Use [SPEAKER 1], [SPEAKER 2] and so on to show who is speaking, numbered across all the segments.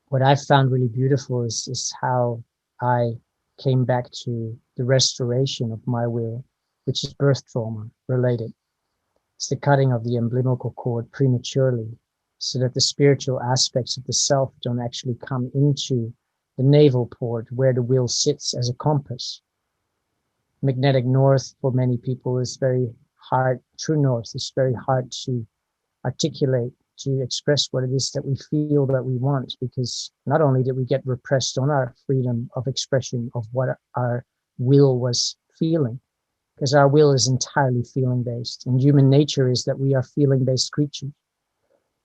[SPEAKER 1] what I found really beautiful is how I came back to the restoration of my will, which is birth trauma related. It's the cutting of the umbilical cord prematurely so that the spiritual aspects of the self don't actually come into the navel port where the will sits as a compass. Magnetic north for many people is very hard, true north is very hard to articulate, to express what it is that we feel that we want, because not only did we get repressed on our freedom of expression of what our will was feeling, because our will is entirely feeling based, and human nature is that we are feeling based creatures.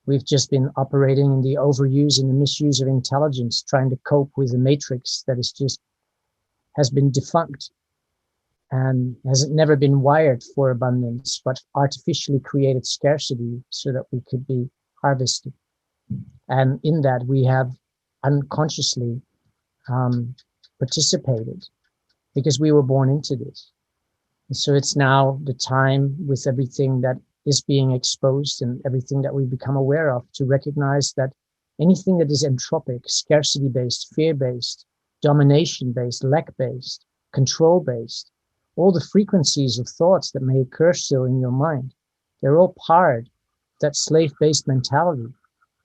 [SPEAKER 1] We've just been operating in the overuse and the misuse of intelligence, trying to cope with a matrix that is just has been defunct and has never been wired for abundance, but artificially created scarcity so that we could be harvested. And in that, we have unconsciously participated because we were born into this. And so it's now the time, with everything that is being exposed and everything that we become aware of, to recognize that anything that is entropic, scarcity based, fear based, domination based, lack based, control based, all the frequencies of thoughts that may occur still in your mind, they're all part of that slave based mentality,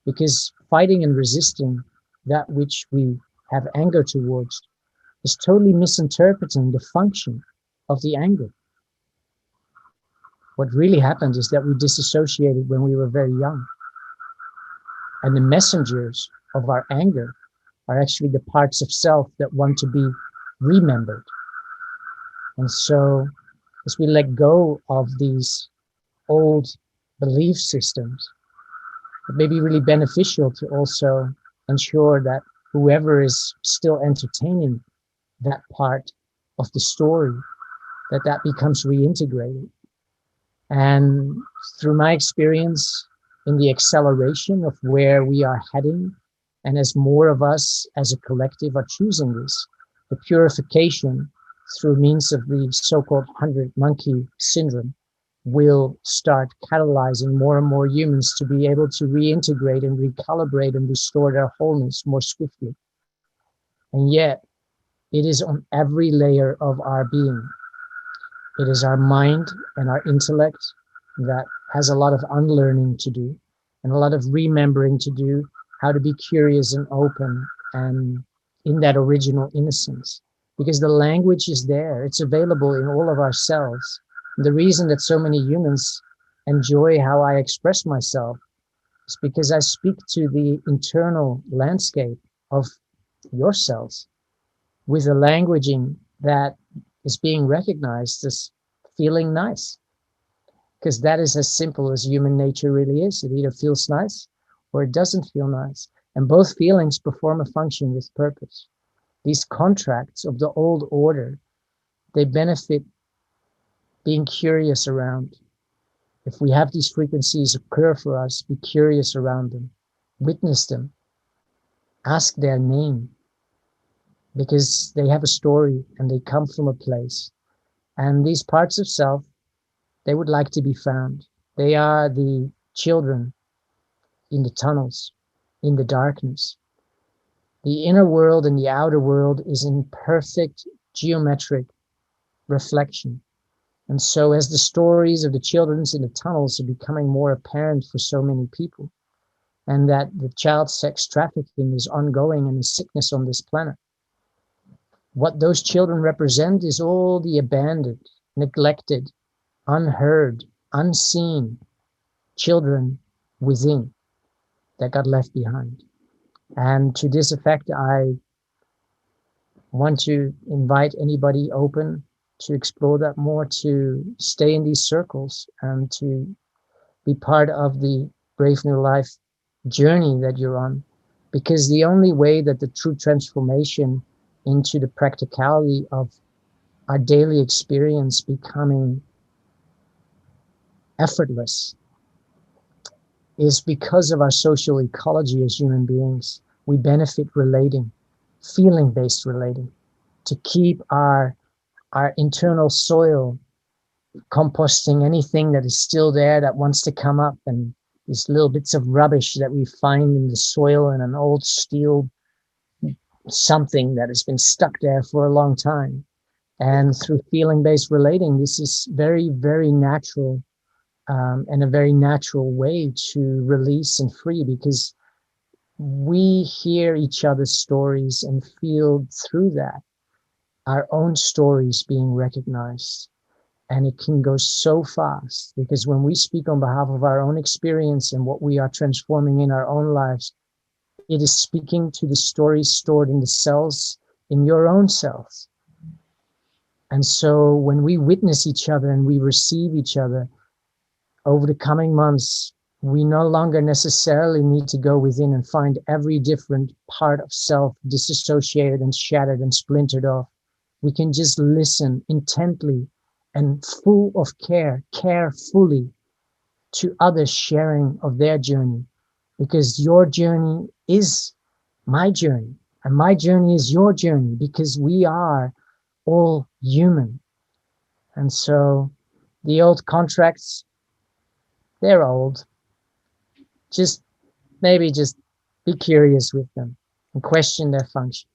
[SPEAKER 1] because fighting and resisting that which we have anger towards is totally misinterpreting the function of the anger. What really happened is that we disassociated when we were very young. And the messengers of our anger are actually the parts of self that want to be remembered. And so, as we let go of these old belief systems, it may be really beneficial to also ensure that whoever is still entertaining that part of the story, that becomes reintegrated. And through my experience in the acceleration of where we are heading, and as more of us as a collective are choosing this, the purification through means of the so-called 100 monkey syndrome will start catalyzing more and more humans to be able to reintegrate and recalibrate and restore their wholeness more swiftly. And yet, it is on every layer of our being. It is our mind and our intellect that has a lot of unlearning to do and a lot of remembering to do, how to be curious and open and in that original innocence. Because the language is there, it's available in all of ourselves. And the reason that so many humans enjoy how I express myself is because I speak to the internal landscape of yourselves with a languaging that is being recognized as feeling nice, because that is as simple as human nature really is. It either feels nice or it doesn't feel nice, and both feelings perform a function with purpose. These contracts of the old order, they benefit being curious around. If we have these frequencies occur for us, be curious around them, witness them, ask their name, because they have a story and they come from a place. And these parts of self, they would like to be found. They are the children in the tunnels, in the darkness. The inner world and the outer world is in perfect geometric reflection. And so as the stories of the children in the tunnels are becoming more apparent for so many people, and that the child sex trafficking is ongoing and a sickness on this planet, what those children represent is all the abandoned, neglected, unheard, unseen children within that got left behind. And to this effect, I want to invite anybody open to explore that more, to stay in these circles and to be part of the Brave New Life journey that you're on. Because the only way that the true transformation into the practicality of our daily experience becoming effortless is because of our social ecology as human beings. We benefit relating, feeling-based relating, to keep our internal soil composting anything that is still there that wants to come up and these little bits of rubbish that we find in the soil and an old steel something that has been stuck there for a long time. And through feeling-based relating, this is very, very natural, and a very natural way to release and free, because we hear each other's stories and feel through that our own stories being recognized. And it can go so fast, because when we speak on behalf of our own experience and what we are transforming in our own lives, it is speaking to the stories stored in the cells, in your own cells. And so when we witness each other and we receive each other over the coming months, we no longer necessarily need to go within and find every different part of self disassociated and shattered and splintered off. We can just listen intently and full of care fully to others sharing of their journey, because your journey is my journey and my journey is your journey, because we are all human. And so the old contracts, they're old. Just maybe just be curious with them and question their function.